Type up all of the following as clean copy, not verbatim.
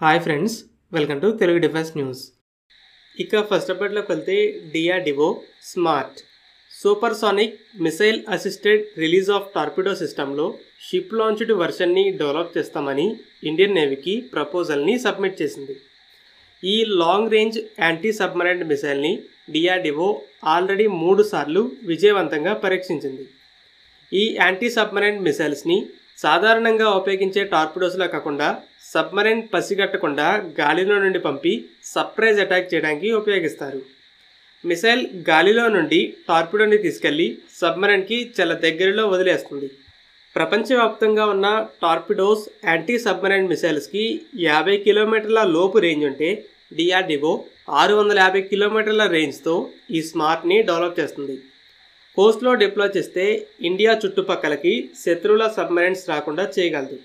Hi friends, welcome to Telugu defence news. ఇక first అప్డేట్లోకి వెళ్తే DRDO smart supersonic missile assisted release of torpedo సిస్టంలో ship launched వర్షన్ని develop చేస్తామని ఇండియన్ నేవీకి ప్రపోజల్ని సబ్మిట్ చేసింది. ఈ లాంగ్ రేంజ్ యాంటీ సబ్మరైన్ మిసైల్ని డిఆర్డిఓ ఆల్రెడీ 3 సార్లు విజయవంతంగా పరీక్షించింది. ఈ యాంటీ సబ్మరైన్ మిసైల్స్ని సాధారణంగా ఉపయోగించే టార్పిడోస్లా కాకుండా సబ్మరైన్ పసిగట్టకుండా గాలిలో నుండి పంపి సర్ప్రైజ్ అటాక్ చేయడానికి ఉపయోగిస్తారు. మిసైల్ గాలిలో నుండి టార్పిడోని తీసుకెళ్లి సబ్మరైన్కి చాలా దగ్గరలో వదిలేస్తుంది. ప్రపంచవ్యాప్తంగా ఉన్న టార్పిడోస్ యాంటీ సబ్మరైన్ మిసైల్స్కి 50 కిలోమీటర్ల లోపు రేంజ్ ఉంటే డిఆర్డిఓ 650 కిలోమీటర్ల రేంజ్తో ఈ స్మార్ట్ని డెవలప్ చేస్తుంది. కోస్ట్లో డిప్లాయ్ చేస్తే ఇండియా చుట్టుపక్కలకి శత్రువుల సబ్మరైన్స్ రాకుండా చేయగలదు.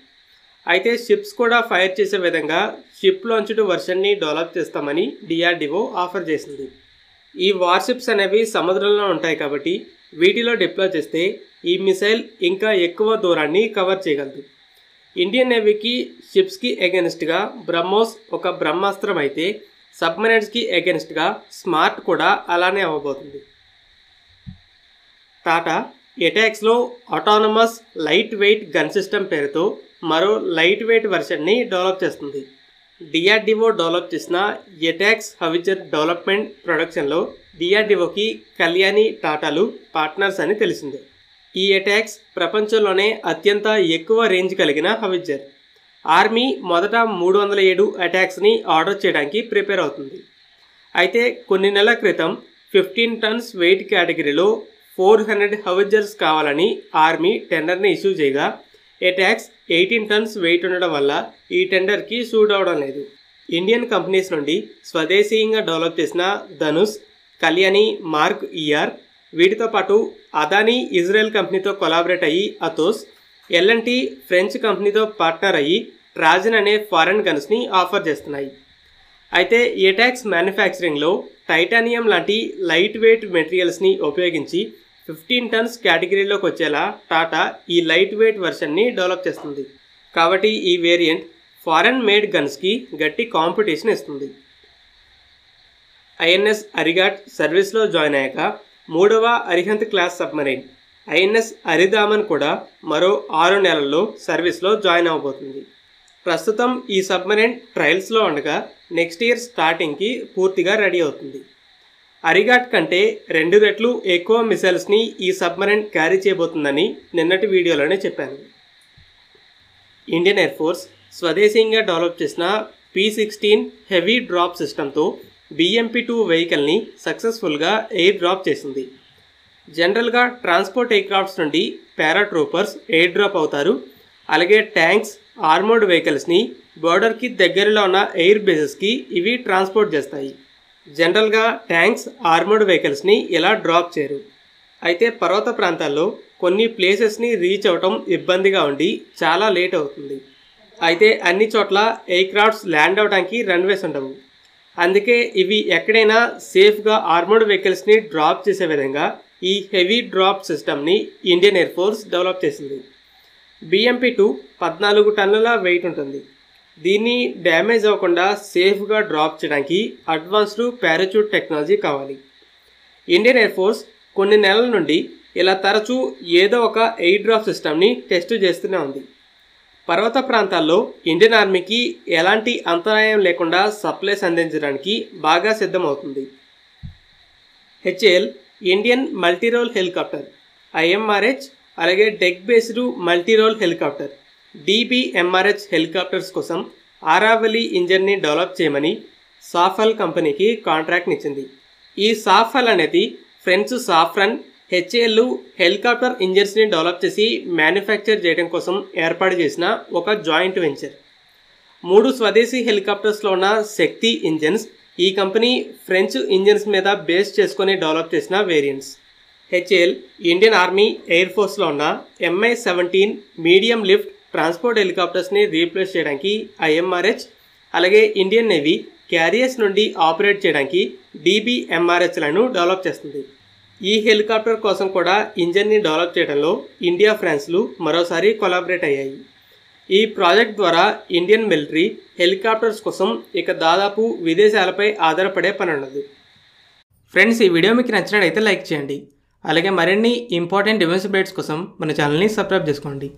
అయితే షిప్స్ కూడా ఫైర్ చేసే విధంగా షిప్ లాంచ్డ్ వర్షన్ని డెవలప్ చేస్తామని డిఆర్డిఓ ఆఫర్ చేసింది. ఈ వార్షిప్స్ అనేవి సముద్రంలో ఉంటాయి కాబట్టి వీటిలో డిప్లాయ్ చేస్తే ఈ మిసైల్ ఇంకా ఎక్కువ దూరాన్ని కవర్ చేయగలదు. ఇండియన్ నేవీకి షిప్స్కి ఎగెన్స్ట్గా బ్రహ్మోస్ ఒక బ్రహ్మాస్త్రం అయితే సబ్మరైన్స్కి ఎగెన్స్ట్గా స్మార్ట్ కూడా అలానే అవ్వబోతుంది. టాటా ఎటాక్స్లో autonomous light weight gun system పేరుతో మరో లైట్ వెయిట్ వెర్షన్ని డెవలప్ చేస్తుంది. డిఆర్డిఓ డెవలప్ చేసిన ఎటాక్స్ హవిచర్ డెవలప్మెంట్ ప్రొడక్షన్లో డిఆర్డిఓకి కళ్యాణి టాటాలు పార్ట్నర్స్ అని తెలిసిందే. ఈ ఎటాక్స్ ప్రపంచంలోనే అత్యంత ఎక్కువ రేంజ్ కలిగిన హవిచర్. ఆర్మీ మొదట 307 అటాక్స్ని ఆర్డర్ చేయడానికి ప్రిపేర్ అవుతుంది. అయితే కొన్ని నెలల క్రితం 15 టన్స్ వెయిట్ కేటగిరీలో 400 హవిచర్స్ కావాలని ఆర్మీ టెండర్ని ఇష్యూ చేయగా ఎటాక్స్ 18 టన్స్ వెయిట్ ఉండడం వల్ల ఈ టెండర్కి సూట్ అవడం లేదు. ఇండియన్ కంపెనీస్ నుండి స్వదేశీయంగా డెవలప్ చేసిన ధనుష్, కళ్యాణి మార్క్ ఈఆర్, వీటితో పాటు అదానీ ఇజ్రాయెల్ కంపెనీతో కొలాబరేట్ అయ్యి అతోస్, ఎల్ఎన్టీ ఫ్రెంచ్ కంపెనీతో పార్ట్నర్ అయ్యి ట్రాజన్ అనే ఫారెన్ గన్స్ని ఆఫర్ చేస్తున్నాయి. అయితే ఎటాక్స్ మ్యానుఫ్యాక్చరింగ్లో టైటానియం లాంటి లైట్ వెయిట్ మెటీరియల్స్ని ఉపయోగించి 15 టన్స్ కేటగిరీలోకి వచ్చేలా టాటా ఈ లైట్ వెయిట్ వెర్షన్ని డెవలప్ చేస్తుంది. కాబట్టి ఈ వేరియంట్ ఫారెన్ మేడ్ గన్స్కి గట్టి కాంపిటీషన్ ఇస్తుంది. ఐఎన్ఎస్ అరిగాట్ సర్వీస్లో జాయిన్ అయ్యాక 3వ Arihant class submarine INS Aridhaman కూడా మరో 6 నెలల్లో సర్వీస్లో జాయిన్ అవబోతుంది. ప్రస్తుతం ఈ సబ్మరైన్ ట్రయల్స్లో ఉండగా నెక్స్ట్ ఇయర్ స్టార్టింగ్కి పూర్తిగా రెడీ అవుతుంది. అరిగాట్ కంటే 2 రెట్లు ఎక్కువ మిసైల్స్ని ఈ సబ్మరైన్ క్యారీ చేయబోతుందని నిన్నటి వీడియోలోనే చెప్పాను. ఇండియన్ ఎయిర్ ఫోర్స్ స్వదేశీయంగా డెవలప్ చేసిన P-16 హెవీ డ్రాప్ సిస్టంతో BMP-2 వెహికల్ని సక్సెస్ఫుల్గా ఎయిర్ డ్రాప్ చేసింది. జనరల్గా ట్రాన్స్పోర్ట్ ఎయిర్క్రాఫ్ట్స్ నుండి పారాట్రూపర్స్ ఎయిర్ డ్రాప్ అవుతారు. అలాగే ట్యాంక్స్, ఆర్మోర్డ్ వెహికల్స్ని బోర్డర్కి దగ్గరలో ఉన్న ఎయిర్ బేసెస్కి ఇవి ట్రాన్స్పోర్ట్ చేస్తాయి. జనరల్గా ట్యాంక్స్, ఆర్మోర్డ్ వెహికల్స్ని ఇలా డ్రాప్ చేయరు. అయితే పర్వత ప్రాంతాల్లో కొన్ని ప్లేసెస్ని రీచ్ అవ్వటం ఇబ్బందిగా ఉండి చాలా లేట్ అవుతుంది. అయితే అన్ని చోట్ల ఎయిర్క్రాఫ్ట్స్ ల్యాండ్ అవడానికి రన్వేస్ ఉండవు. అందుకే ఇవి ఎక్కడైనా సేఫ్గా ఆర్మోర్డ్ వెహికల్స్ని డ్రాప్ చేసే విధంగా ఈ హెవీ డ్రాప్ సిస్టమ్ని ఇండియన్ ఎయిర్ ఫోర్స్ డెవలప్ చేసింది. BMP-2 14 టన్నుల వెయిట్ ఉంటుంది. దీన్ని డ్యామేజ్ అవ్వకుండా సేఫ్గా డ్రాప్ చేయడానికి అడ్వాన్స్డ్ పారాచూట్ టెక్నాలజీ కావాలి. ఇండియన్ ఎయిర్ ఫోర్స్ కొన్ని నెలల నుండి ఇలా తరచూ ఏదో ఒక ఎయిర్ డ్రాప్ సిస్టమ్ని టెస్ట్ చేస్తూనే ఉంది. పర్వత ప్రాంతాల్లో ఇండియన్ ఆర్మీకి ఎలాంటి అంతరాయం లేకుండా సప్లైస్ అందించడానికి బాగా సిద్ధమవుతుంది. HAL Indian multirole helicopter, IMRH, అలాగే deck based multirole helicopter DBMRH helicopters కోసం ఆరావలి ఇంజన్ని డెవలప్ చేయమని సాఫల్ కంపెనీకి కాంట్రాక్ట్ని ఇచ్చింది. ఈ సాఫల్ అనేది ఫ్రెంచ్ సాఫ్రన్, HAL హెలికాప్టర్ ఇంజన్స్ని డెవలప్ చేసి మ్యానుఫ్యాక్చర్ చేయడం కోసం ఏర్పాటు చేసిన ఒక జాయింట్ వెంచర్. 3 స్వదేశీ హెలికాప్టర్స్లో ఉన్న శక్తి ఇంజన్స్ ఈ కంపెనీ ఫ్రెంచ్ ఇంజన్స్ మీద బేస్ చేసుకొని డెవలప్ చేసిన variants. HAL Indian army air ఫోర్స్లో ఉన్న MI-17 మీడియం లిఫ్ట్ ట్రాన్స్పోర్ట్ హెలికాప్టర్స్ని రీప్లేస్ చేయడానికి IMRH, అలాగే ఇండియన్ నేవీ క్యారియర్స్ నుండి ఆపరేట్ చేయడానికి DBMRHలను డెవలప్ చేస్తుంది. ఈ హెలికాప్టర్ కోసం కూడా ఇంజన్ని డెవలప్ చేయడంలో ఇండియా, ఫ్రాన్స్లు మరోసారి కొలాబరేట్ అయ్యాయి. ఈ ప్రాజెక్ట్ ద్వారా ఇండియన్ మిలిటరీ హెలికాప్టర్స్ కోసం ఇక దాదాపు విదేశాలపై ఆధారపడే పని ఉండదు. ఫ్రెండ్స్, ఈ వీడియో మీకు నచ్చినట్లయితే లైక్ చేయండి. అలాగే మరిన్ని ఇంపార్టెంట్ డిఫెన్స్ అప్డేట్స్ కోసం మన ఛానల్ని సబ్స్క్రైబ్ చేసుకోండి.